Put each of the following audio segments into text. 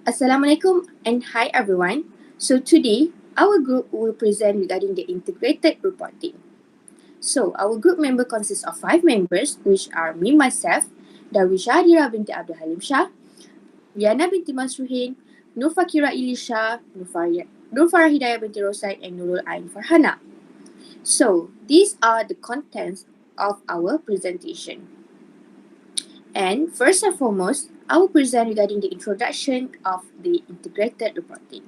Assalamualaikum and hi everyone. So today, our group will present regarding the integrated reporting. So our group member consists of 5 members, which are me myself, DARWISYA HADIRAH binti ABDUL HALIM SHAH, Liyana binti MASRUHEN, NURFAKHIRA ILLISYA, NURFARAHIDAYAH binti ROSLAN, and NURUL FARHANAH. So these are the contents of our presentation. And first and foremost, I will present regarding the introduction of the integrated reporting.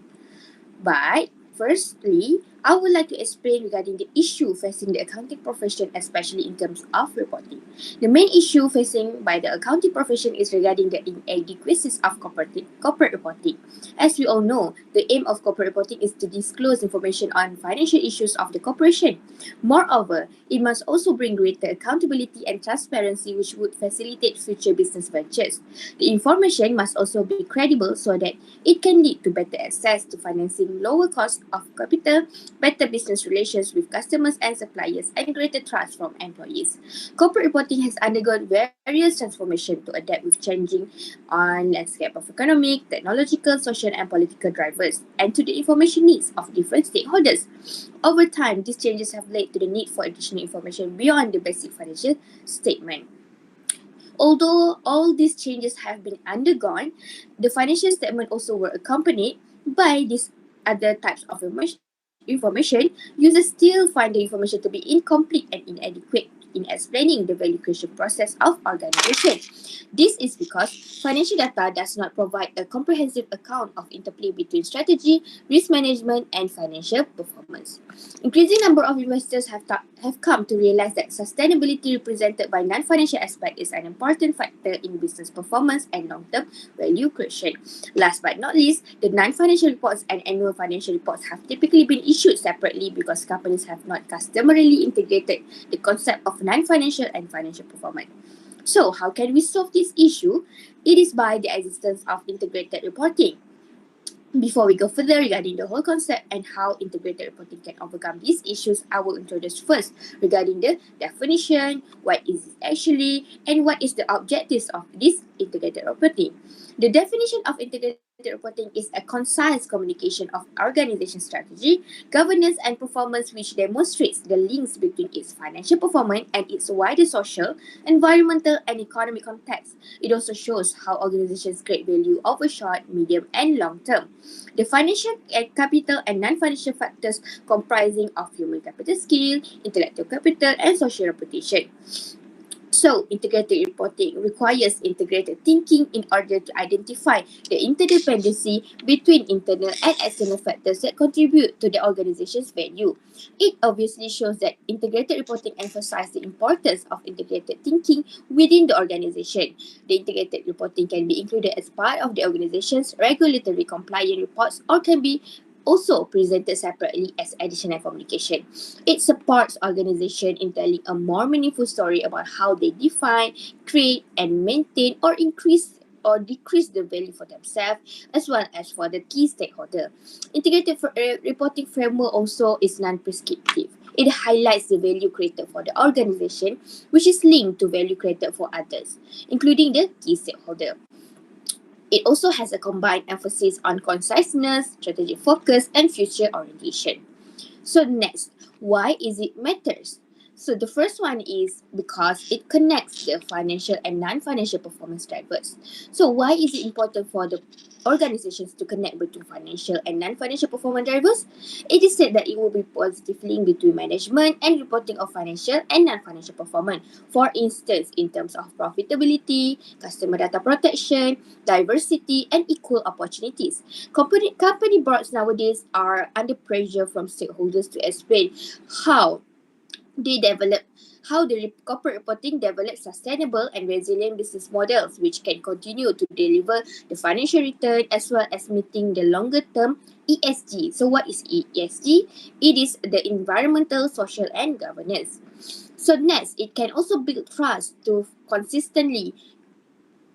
But firstly, I would like to explain regarding the issue facing the accounting profession, especially in terms of reporting. The main issue facing by the accounting profession is regarding the inadequacies of corporate reporting. As we all know, the aim of corporate reporting is to disclose information on financial issues of the corporation. Moreover, it must also bring greater accountability and transparency, which would facilitate future business ventures. The information must also be credible so that it can lead to better access to financing, lower cost of capital, better business relations with customers and suppliers, and greater trust from employees. Corporate reporting has undergone various transformations to adapt with changing on landscape of economic, technological, social, and political drivers, and to the information needs of different stakeholders. Over time, these changes have led to the need for additional information beyond the basic financial statement. Although all these changes have been undergone, the financial statement also were accompanied by these other types of information. Users still find the information to be incomplete and inadequate in explaining the value creation process of organization. This is because financial data does not provide a comprehensive account of interplay between strategy, risk management, and financial performance. Increasing number of investors have come to realize that sustainability represented by non-financial aspect is an important factor in business performance and long-term value creation. Last but not least, the non-financial reports and annual financial reports have typically been issued separately because companies have not customarily integrated the concept of non-financial and financial performance. So, how can we solve this issue? It is by the existence of integrated reporting. Before we go further regarding the whole concept and how integrated reporting can overcome these issues, I will introduce first regarding the definition, what is it actually, and what is the objectives of this integrated reporting. The definition of integrated reporting is a concise communication of organization strategy, governance, and performance which demonstrates the links between its financial performance and its wider social, environmental, and economic context. It also shows how organizations create value over short, medium, and long term. The financial and capital and non-financial factors comprising of human capital skill, intellectual capital, and social reputation. So, integrated reporting requires integrated thinking in order to identify the interdependency between internal and external factors that contribute to the organization's value. It obviously shows that integrated reporting emphasizes the importance of integrated thinking within the organization. The integrated reporting can be included as part of the organization's regulatory compliant reports or can be also presented separately as additional communication. It supports organization in telling a more meaningful story about how they define, create, and maintain or increase or decrease the value for themselves as well as for the key stakeholder. Integrated reporting framework also is non-prescriptive. It highlights the value created for the organization, which is linked to value created for others, including the key stakeholder. It also has a combined emphasis on conciseness, strategic focus, and future orientation. So next, why is it matters? So the first one is because it connects the financial and non-financial performance drivers. So why is it important for the organizations to connect between financial and non-financial performance drivers? It is said that it will be positive link between management and reporting of financial and non-financial performance. For instance, in terms of profitability, customer data protection, diversity, and equal opportunities. Company boards nowadays are under pressure from stakeholders to explain how they develop how the corporate reporting develops sustainable and resilient business models which can continue to deliver the financial return as well as meeting the longer term ESG. So what is ESG? It is the environmental, social, and governance. So next, it can also build trust to consistently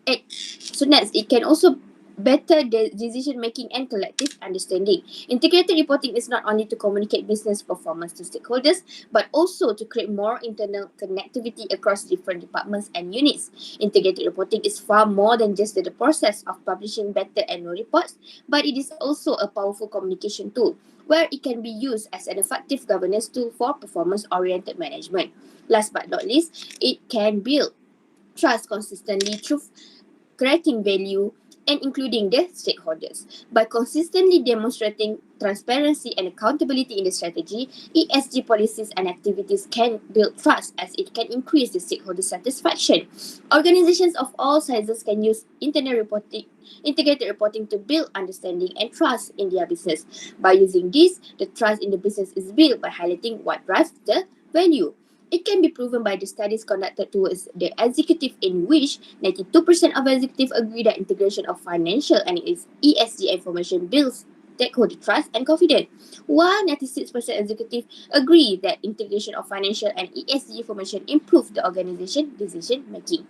it, so next, it can also better decision making and collective understanding. Integrated reporting is not only to communicate business performance to stakeholders, but also to create more internal connectivity across different departments and units. Integrated reporting is far more than just the process of publishing better annual reports, but it is also a powerful communication tool where it can be used as an effective governance tool for performance-oriented management. Last but not least, it can build trust consistently through creating value and including the stakeholders. By consistently demonstrating transparency and accountability in the strategy, ESG policies and activities can build trust as it can increase the stakeholder satisfaction. Organizations of all sizes can use integrated reporting to build understanding and trust in their business. By using this, the trust in the business is built by highlighting what drives the value. It can be proven by the studies conducted towards the executive in which 92% of executives agree that integration of financial and ESG information builds stakeholder trust and confidence, while 96% executives agree that integration of financial and ESG information improves the organization decision making.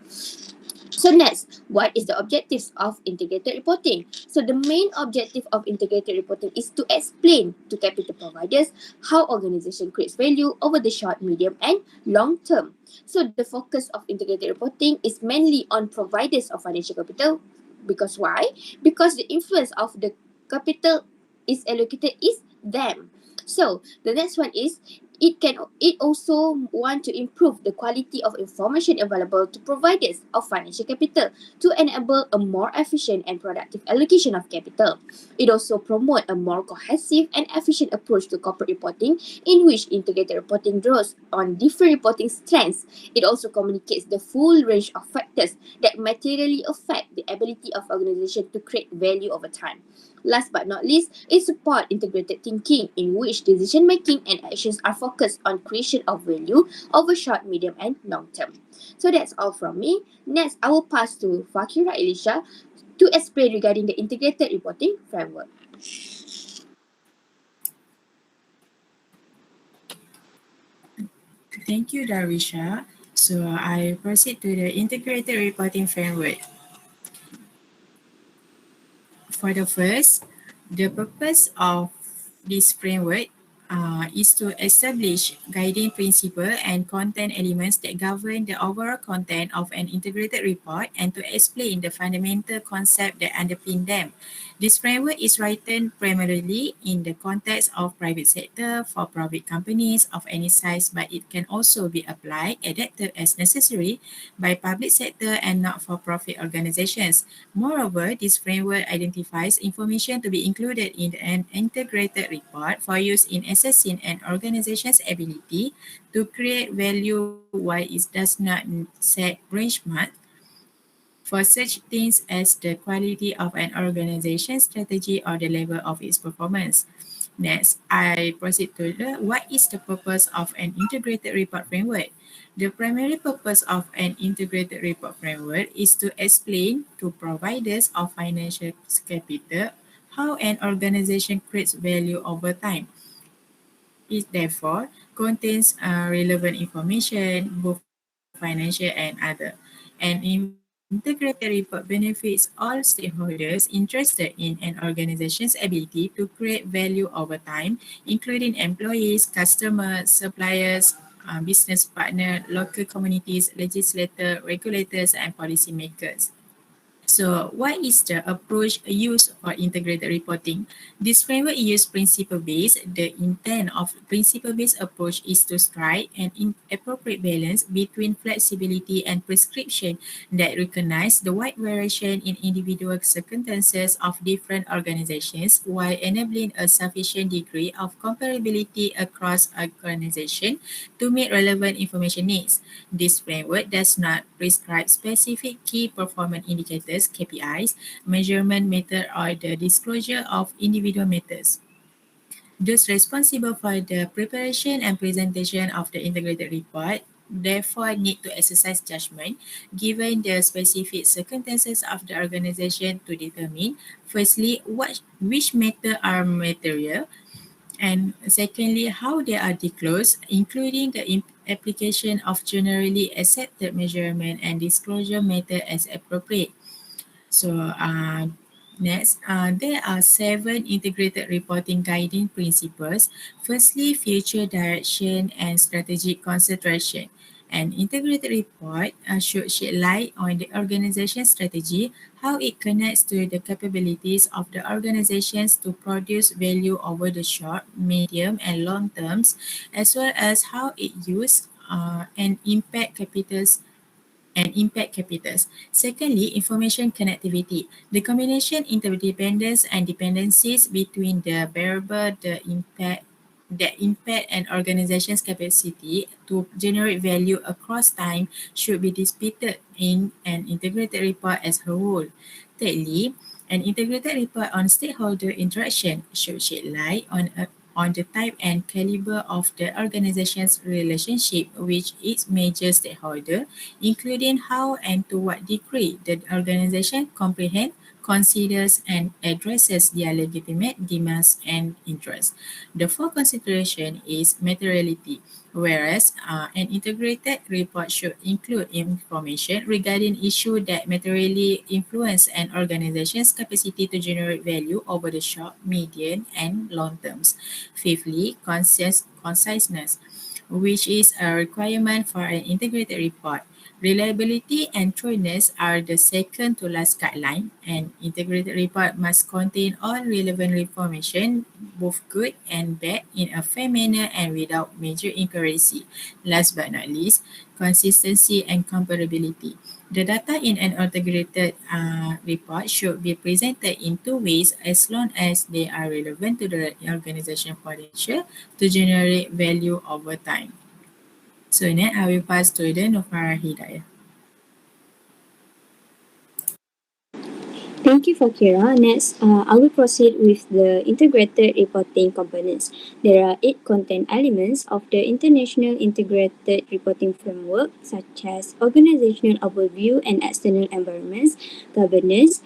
So next, what is the objectives of integrated reporting? So the main objective of integrated reporting is to explain to capital providers how organization creates value over the short, medium and long term. So the focus of integrated reporting is mainly on providers of financial capital. Because why? Because the influence of the capital is allocated is them. So the next one is it also want to improve the quality of information available to providers of financial capital to enable a more efficient and productive allocation of capital. It also promote a more cohesive and efficient approach to corporate reporting in which integrated reporting draws on different reporting strengths. It also communicates the full range of factors that materially affect the ability of organization to create value over time. Last but not least, it supports integrated thinking in which decision making and actions are focused on creation of value over short, medium and long term. So that's all from me. Next, I will pass to Fakhira Elisha to explain regarding the integrated reporting framework. Thank you, Darwisha. So I proceed to the integrated reporting framework. For the first, the purpose of this framework is to establish guiding principle and content elements that govern the overall content of an integrated report and to explain the fundamental concept that underpin them. This framework is written primarily in the context of private sector for profit companies of any size, but it can also be applied, adapted as necessary by public sector and not-for-profit organizations. Moreover, this framework identifies information to be included in an integrated report for use in assessing an organization's ability to create value while it does not set benchmark for such things as the quality of an organization's strategy or the level of its performance. Next, I proceed to what is the purpose of an integrated report framework? The primary purpose of an integrated report framework is to explain to providers of financial capital how an organization creates value over time. It therefore contains relevant information, both financial and other. An integrated report benefits all stakeholders interested in an organization's ability to create value over time, including employees, customers, suppliers, business partners, local communities, legislators, regulators, and policymakers. So what is the approach used for integrated reporting? This framework uses principle-based. The intent of principle-based approach is to strike an appropriate balance between flexibility and prescription that recognize the wide variation in individual circumstances of different organizations while enabling a sufficient degree of comparability across organizations to meet relevant information needs. This framework does not prescribe specific key performance indicators, KPIs, measurement method, or the disclosure of individual matters. Those responsible for the preparation and presentation of the integrated report therefore need to exercise judgment given the specific circumstances of the organization to determine firstly which matter are material, and secondly, how they are disclosed, including the application of generally accepted measurement and disclosure method as appropriate. So Next, there are 7 integrated reporting guiding principles. Firstly, future direction and strategic concentration. An integrated report should shed light on the organization strategy, how it connects to the capabilities of the organizations to produce value over the short, medium, and long terms, as well as how it use and impact capitals. Secondly, information connectivity. The combination interdependence and dependencies between the variable, the impact an organization's capacity to generate value across time should be depicted in an integrated report as a whole. Thirdly, an integrated report on stakeholder interaction should shed light on the type and caliber of the organization's relationship with its major stakeholder, including how and to what degree the organization comprehends, considers, and addresses their legitimate demands and interests. The fourth consideration is materiality, whereas an integrated report should include information regarding issues that materially influence an organization's capacity to generate value over the short, medium, and long terms. Fifthly, conciseness, which is a requirement for an integrated report. Reliability and truthfulness are the second to last guideline. An integrated report must contain all relevant information, both good and bad, in a fair manner and without major inaccuracy. Last but not least, consistency and comparability. The data in an integrated report should be presented in two ways as long as they are relevant to the organization potential to generate value over time. So now I will pass to the NURFARAHIDAYAH. Thank you, Fakira. Next, I will proceed with the integrated reporting components. There are 8 content elements of the International Integrated Reporting Framework, such as organizational overview and external environments, governance,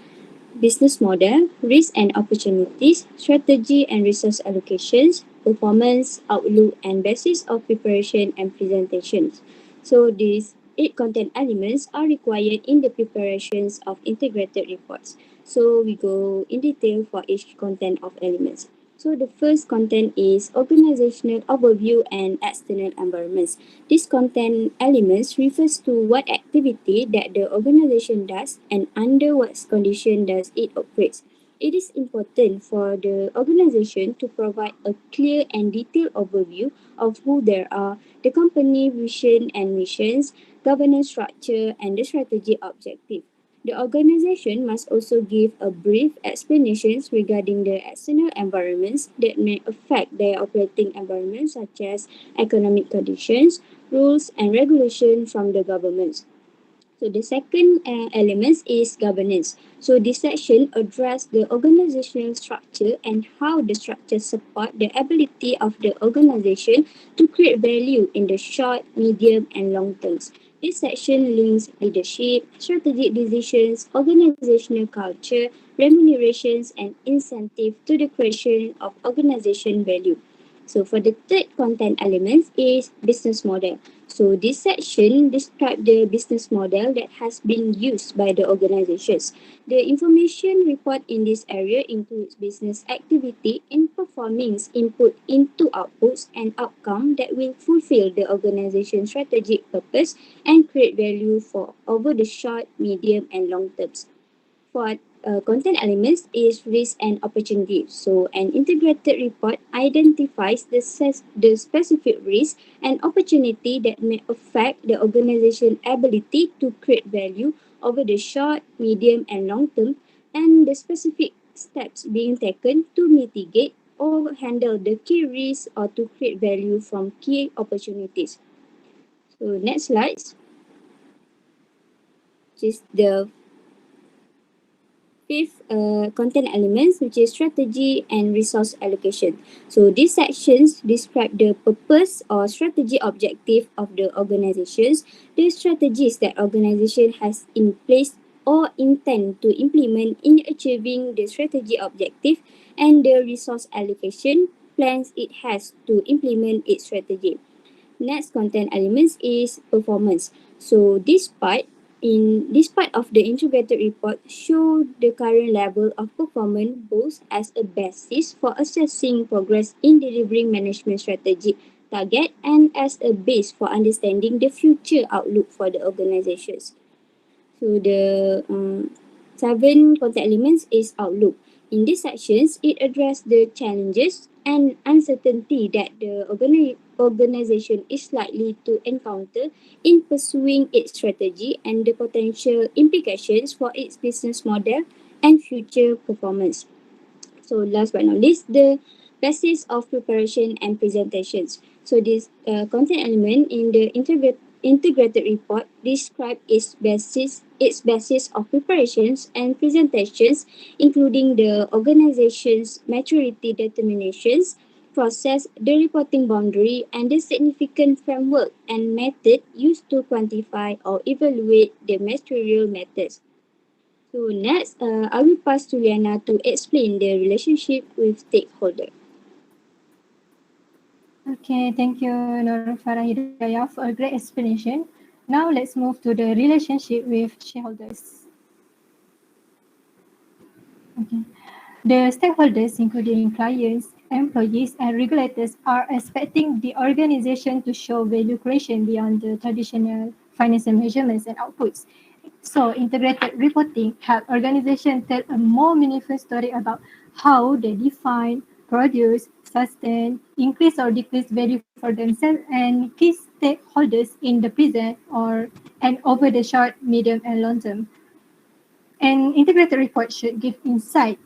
business model, risk and opportunities, strategy and resource allocations, performance, outlook, and basis of preparation and presentations. So these 8 content elements are required in the preparations of integrated reports. So we go in detail for each content of elements. So the first content is organizational overview and external environments. This content elements refers to what activity that the organization does and under what condition does it operates. It is important for the organization to provide a clear and detailed overview of who there are, the company vision and missions, governance structure, and the strategy objective. The organization must also give a brief explanations regarding the external environments that may affect their operating environment, such as economic conditions, rules and regulations from the government. So the second element is governance. So this section address the organizational structure and how the structure support the ability of the organization to create value in the short, medium and long terms. This section links leadership, strategic decisions, organizational culture, remunerations and incentive to the creation of organization value. So for the third content element is business model. So this section describes the business model that has been used by the organizations. The information report in this area includes business activity in performance input into outputs and outcome that will fulfill the organization's strategic purpose and create value for over the short, medium and long terms. For content elements is risk and opportunity. So an integrated report identifies the specific risk and opportunity that may affect the organization's ability to create value over the short, medium and long term and the specific steps being taken to mitigate or handle the key risks or to create value from key opportunities. So next slide, which is the fifth content elements, which is strategy and resource allocation. So these sections describe the purpose or strategy objective of the organizations, the strategies that organization has in place or intend to implement in achieving the strategy objective, and the resource allocation plans it has to implement its strategy. Next content elements is performance. So this part In this part of the integrated report, show the current level of performance both as a basis for assessing progress in delivering management strategic target and as a base for understanding the future outlook for the organizations. So the seven content elements is outlook. In these sections, it addresses the challenges and uncertainty that the organization is likely to encounter in pursuing its strategy and the potential implications for its business model and future performance. So last but not least, the basis of preparation and presentations. So this content element in the integrated report describe its basis of preparations and presentations, including the organization's maturity determinations, process, the reporting boundary, and the significant framework and method used to quantify or evaluate the material matters. So next, I will pass to Liyana to explain the relationship with stakeholder. Okay, thank you, NURFARAHIDAYAH, for a great explanation. Now let's move to the relationship with shareholders. Okay. The stakeholders, including clients, employees, and regulators, are expecting the organization to show value creation beyond the traditional financial measurements and outputs. So, integrated reporting helps organizations tell a more meaningful story about how they define, produce, sustain, increase or decrease value for themselves and key stakeholders in the present and over the short, medium, and long term. An integrated report should give insight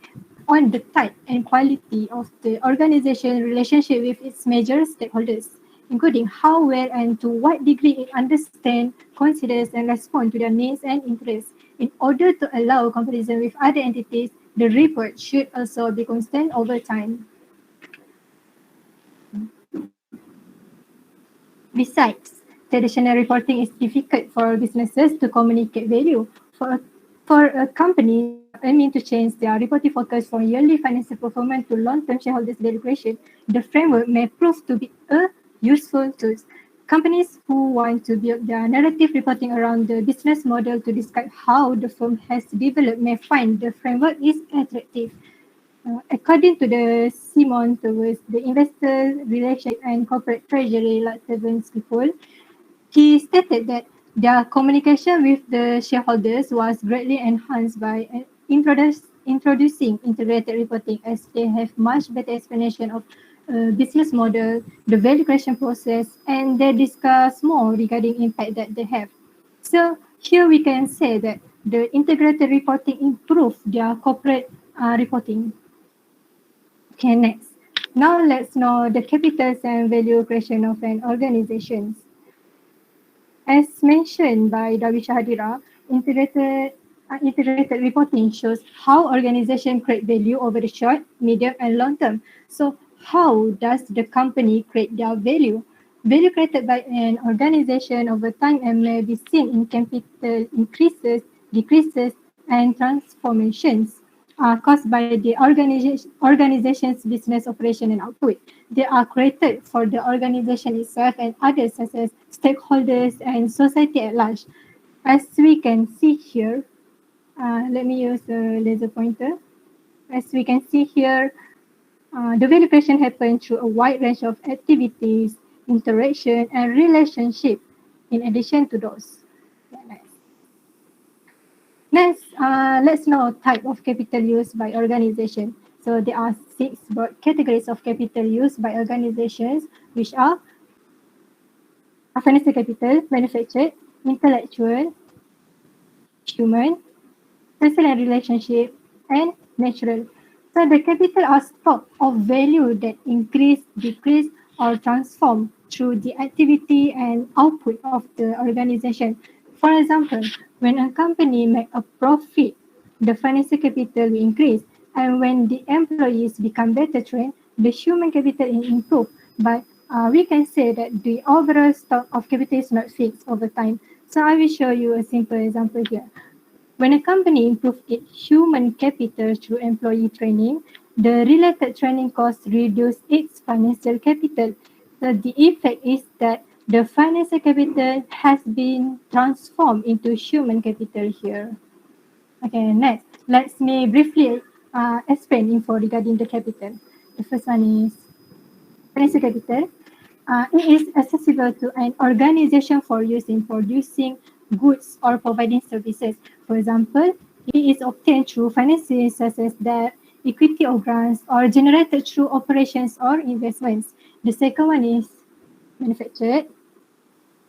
on the type and quality of the organization relationship with its major stakeholders, including how well and to what degree it understands, considers, and responds to their needs and interests. In order to allow comparison with other entities, the report should also be constant over time. Besides, traditional reporting is difficult for businesses to communicate value. For a company aiming to change their reporting focus from yearly financial performance to long-term shareholders value creation, the framework may prove to be a useful tool. Companies who want to build their narrative reporting around the business model to describe how the firm has developed may find the framework is attractive. According to the Simon towards the investor relationship and corporate treasury Latevens people, he stated that their communication with the shareholders was greatly enhanced by introducing integrated reporting as they have much better explanation of business model, the value creation process, and they discuss more regarding impact that they have. So here we can say that the integrated reporting improved their corporate reporting. Okay, next. Now let's know the capitals and value creation of an organization. As mentioned by Darwisya HADIRAH, integrated reporting shows how organizations create value over the short, medium, and long term. So how does the company create their value? Value created by an organization over time and may be seen in capital increases, decreases, and transformations caused by the organization's business operation and output. They are created for the organization itself and others such as stakeholders and society at large. As we can see here, let me use the laser pointer. As we can see here, the value creation happens through a wide range of activities, interaction, and relationship in addition to those. Yeah, next. Next, let's know type of capital used by organization. So there are 6 broad categories of capital used by organizations, which are financial capital, manufactured, intellectual, human, social and relationship, and natural. So the capital are stock of value that increase, decrease, or transform through the activity and output of the organization. For example, when a company makes a profit, the financial capital will increase, and when the employees become better trained, the human capital will improve. But we can say that the overall stock of capital is not fixed over time. So I will show you a simple example here. When a company improves its human capital through employee training, the related training costs reduce its financial capital. So the effect is that the financial capital has been transformed into human capital here. Okay, next, let me briefly explain info regarding the capital. The first one is financial capital. It is accessible to an organization for use in producing goods or providing services. For example, it is obtained through finances such as debt, equity or grants, or generated through operations or investments. The second one is manufactured.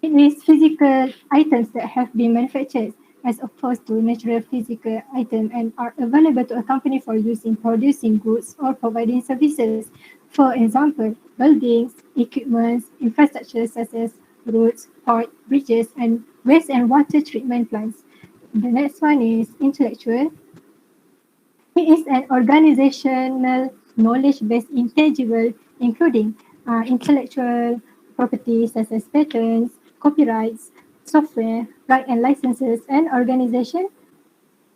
It is physical items that have been manufactured as opposed to natural physical items and are available to a company for use in producing goods or providing services. For example, buildings, equipment, infrastructure such as roads, port, bridges, and waste and water treatment plants. The next one is intellectual. It is an organizational knowledge-based intangible, including intellectual property such as patents, copyrights, software, right and licenses, and organization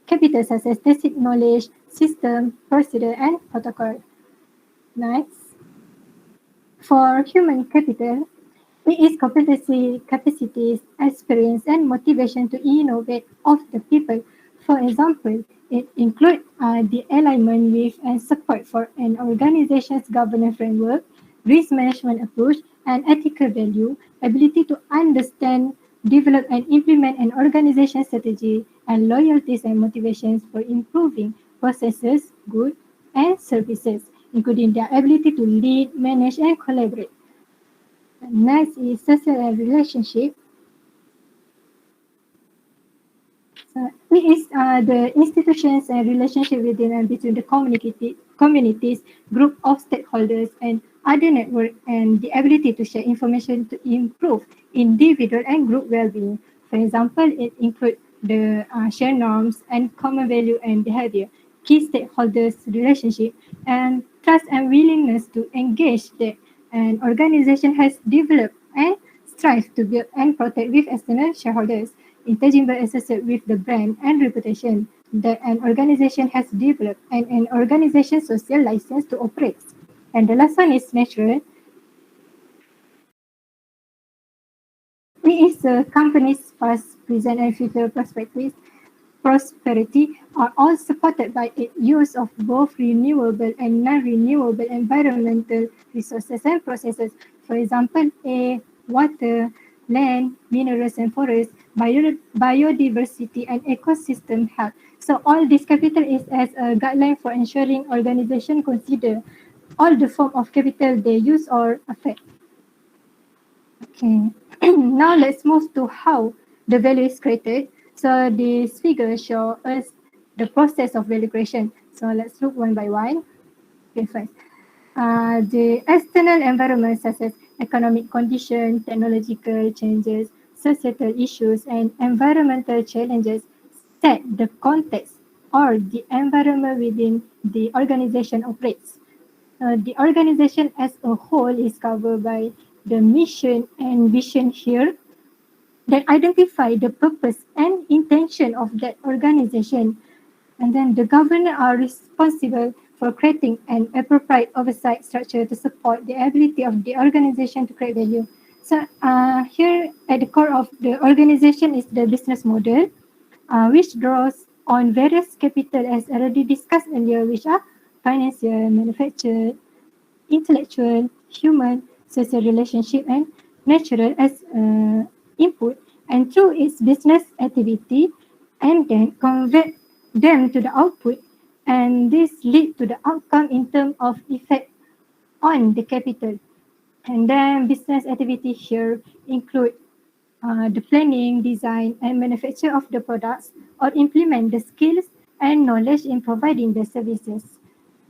capital such as basic knowledge, system, procedure, and protocol. Next, for human capital, it is competency, capacities, experience, and motivation to innovate of the people. For example, it includes the alignment with and support for an organization's governance framework, risk management approach, and ethical value, ability to understand, develop, and implement an organization strategy, and loyalties and motivations for improving processes, goods, and services, including their ability to lead, manage, and collaborate. Next is social and relationship. So it is the institutions and relationship within and between the communities, group of stakeholders, and other network, and the ability to share information to improve individual and group well-being. For example, it includes the shared norms and common value and behavior, key stakeholders relationship, and trust and willingness to engage that an organization has developed and strive to build and protect with external shareholders, intangible associated with the brand and reputation that an organization has developed, and an organization's social license to operate. And the last one is natural. It is a company's past, present, and future perspectives. Prosperity are all supported by its use of both renewable and non-renewable environmental resources and processes. For example, air, water, land, minerals and forests, biodiversity and ecosystem health. So all this capital is as a guideline for ensuring organization consider all the form of capital they use or affect. Okay, now let's move to how the value is created. So this figure shows us the process of value creation. So let's look one by one. Okay, first, the external environment such as economic conditions, technological changes, societal issues, and environmental challenges set the context or the environment within the organization operates. The organization as a whole is covered by the mission and vision here that identify the purpose and intention of that organization. And then the governors are responsible for creating an appropriate oversight structure to support the ability of the organization to create value. So here at the core of the organization is the business model, which draws on various capital as already discussed earlier, which are financial, manufactured, intellectual, human, social relationship, and natural as input, and through its business activity, and then convert them to the output, and this lead to the outcome in terms of effect on the capital. And then business activity here include the planning, design, and manufacture of the products, or implement the skills and knowledge in providing the services.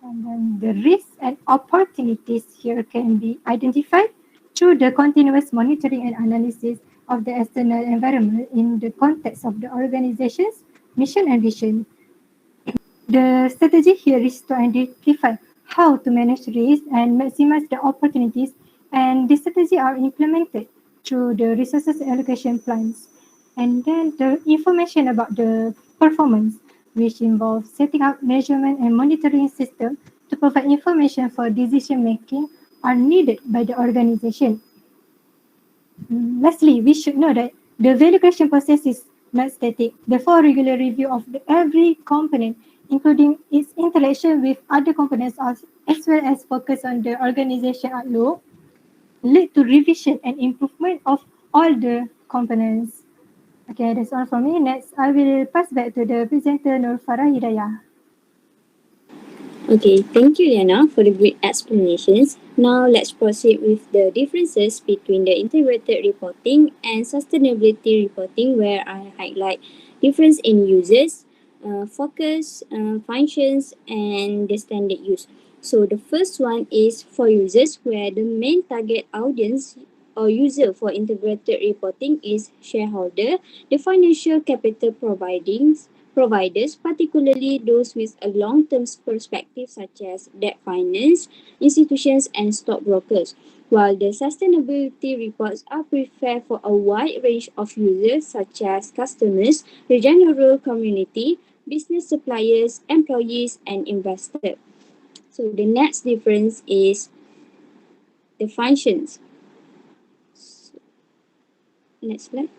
And then the risks and opportunities here can be identified through the continuous monitoring and analysis of the external environment in the context of the organization's mission and vision. The strategy here is to identify how to manage risk and maximize the opportunities, and the strategy are implemented through the resources allocation plans. And then the information about the performance, which involves setting up measurement and monitoring system to provide information for decision making, are needed by the organization. Lastly, we should know that the value creation process is not static. Therefore, regular review of every component, including its interaction with other components, as well as focus on the organization outlook, lead to revision and improvement of all the components. Okay, that's all from me. Next, I will pass back to the presenter NURFARAHIDAYAH. Okay, thank you, Liyana, for the great explanations. Now, let's proceed with the differences between the integrated reporting and sustainability reporting, where I highlight difference in users, focus, functions, and the standard use. So, the first one is for users, where the main target audience or user for integrated reporting is shareholder, the financial capital providers, particularly those with a long-term perspective such as debt finance, institutions and stockbrokers, while the sustainability reports are prepared for a wide range of users such as customers, the general community, business suppliers, employees and investors. So the next difference is the functions. Next slide.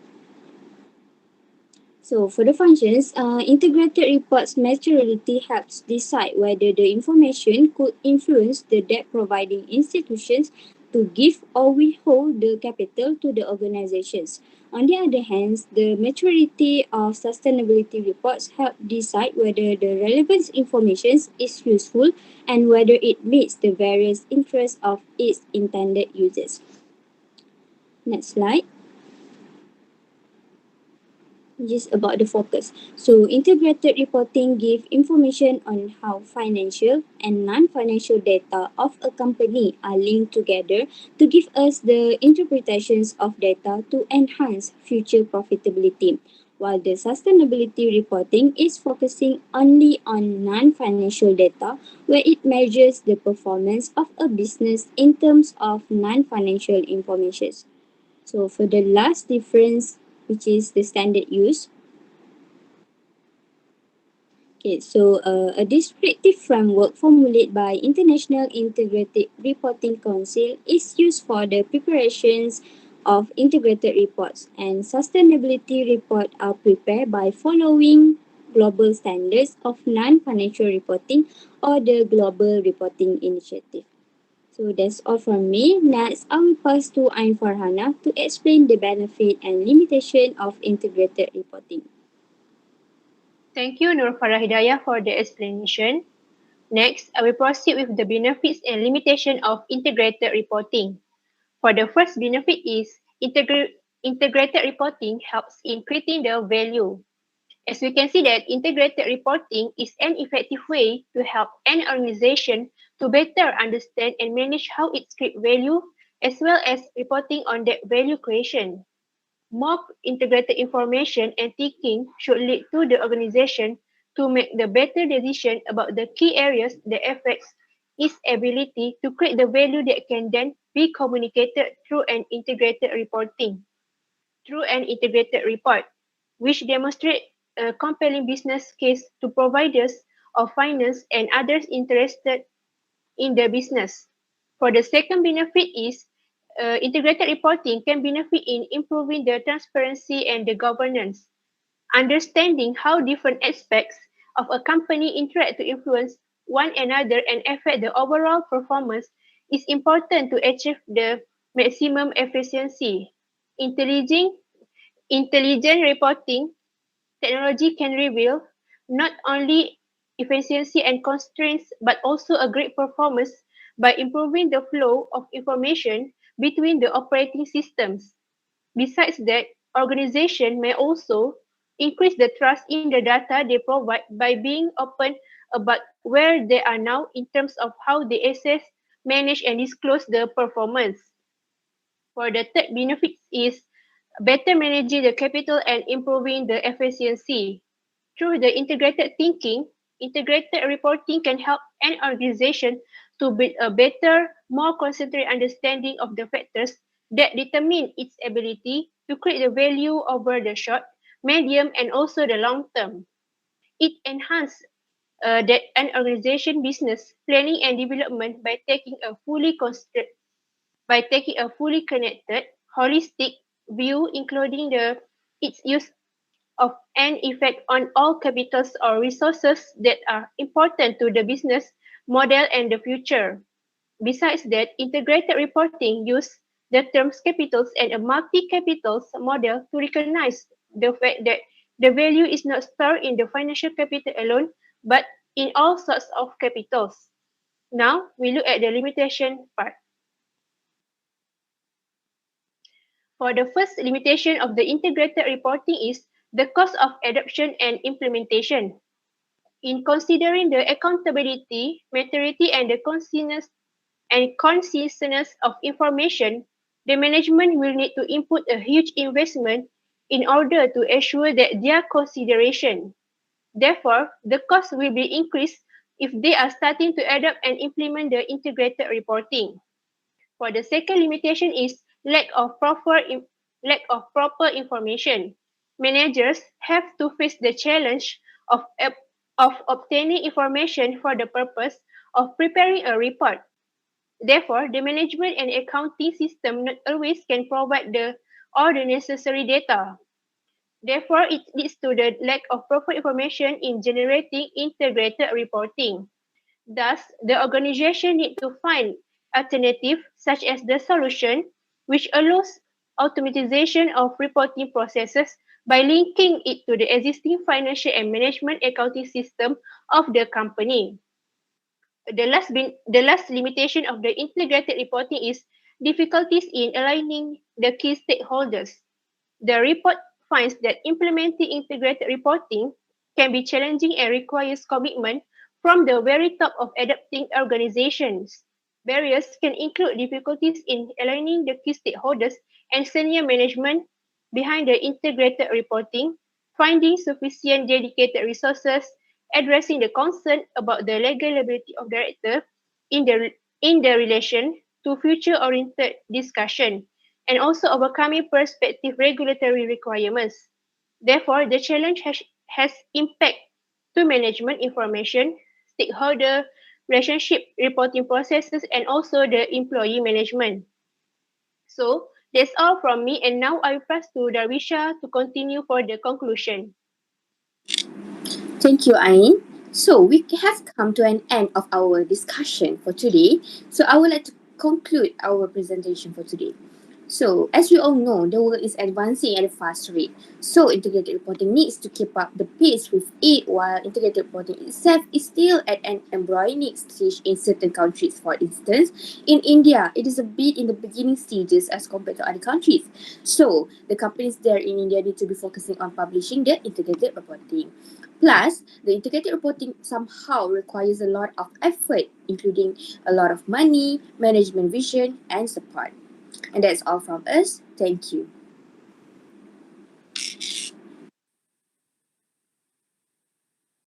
So for the functions, integrated reports maturity helps decide whether the information could influence the debt providing institutions to give or withhold the capital to the organizations. On the other hand, the maturity of sustainability reports help decide whether the relevant information is useful and whether it meets the various interests of its intended users. Next slide. Just about the focus. So integrated reporting give information on how financial and non-financial data of a company are linked together to give us the interpretations of data to enhance future profitability. While the sustainability reporting is focusing only on non-financial data where it measures the performance of a business in terms of non-financial information. So for the last difference, which is the standard use. Okay, so a descriptive framework formulated by International Integrated Reporting Council is used for the preparations of integrated reports, and sustainability reports are prepared by following global standards of non-financial reporting or the Global Reporting Initiative. So that's all from me. Next, I will pass to Ain Farhana to explain the benefit and limitation of integrated reporting. Thank you, NURFARAHIDAYAH, for the explanation. Next, I will proceed with the benefits and limitation of integrated reporting. For the first benefit is integrated reporting helps in creating the value. As we can see that integrated reporting is an effective way to help an organization to better understand and manage how it creates value as well as reporting on that value creation. More integrated information and thinking should lead to the organization to make the better decision about the key areas that affects its ability to create the value that can then be communicated through an integrated report, which demonstrate a compelling business case to providers of finance and others interested in the business. For the second benefit is integrated reporting can benefit in improving the transparency and the governance. Understanding how different aspects of a company interact to influence one another and affect the overall performance is important to achieve the maximum efficiency. Intelligent, intelligent reporting technology can reveal not only efficiency and constraints but also a great performance by improving the flow of information between the operating systems. Besides that, organization may also increase the trust in the data they provide by being open about where they are now in terms of how they assess, manage, and disclose the performance. For the third benefit is better managing the capital and improving the efficiency. Through the integrated thinking, integrated reporting can help an organization to build a better, more concentrated understanding of the factors that determine its ability to create the value over the short, medium, and also the long term. It enhances that an organization business planning and development by taking a fully connected, holistic view, including its use of an effect on all capitals or resources that are important to the business model and the future. Besides that, integrated reporting use the terms capitals and a multi-capitals model to recognize the fact that the value is not stored in the financial capital alone, but in all sorts of capitals. Now, we look at the limitation part. For the first limitation of the integrated reporting is the cost of adoption and implementation. In considering the accountability, maturity, and the consciousness of information, the management will need to input a huge investment in order to assure that their consideration. Therefore, the cost will be increased if they are starting to adopt and implement the integrated reporting. For the second limitation is lack of proper information. Managers have to face the challenge of obtaining information for the purpose of preparing a report. Therefore, the management and accounting system not always can provide all the necessary data. Therefore, it leads to the lack of proper information in generating integrated reporting. Thus, the organization needs to find alternatives such as the solution which allows automatization of reporting processes by linking it to the existing financial and management accounting system of the company. The last limitation of the integrated reporting is difficulties in aligning the key stakeholders. The report finds that implementing integrated reporting can be challenging and requires commitment from the very top of adopting organizations. Barriers can include difficulties in aligning the key stakeholders and senior management behind the integrated reporting, finding sufficient dedicated resources, addressing the concern about the legal liability of director in the relation to future-oriented discussion, and also overcoming prospective regulatory requirements. Therefore, the challenge has impact to management information, stakeholder relationship reporting processes, and also the employee management. So, that's all from me, and now I pass to Darwisha to continue for the conclusion. Thank you, Ain. So we have come to an end of our discussion for today. So I would like to conclude our presentation for today. So, as we all know, the world is advancing at a fast rate. So, integrated reporting needs to keep up the pace with it, while integrated reporting itself is still at an embryonic stage in certain countries. For instance, in India, it is a bit in the beginning stages as compared to other countries. So, the companies there in India need to be focusing on publishing the integrated reporting. Plus, the integrated reporting somehow requires a lot of effort, including a lot of money, management vision, and support. And that's all from us. Thank you.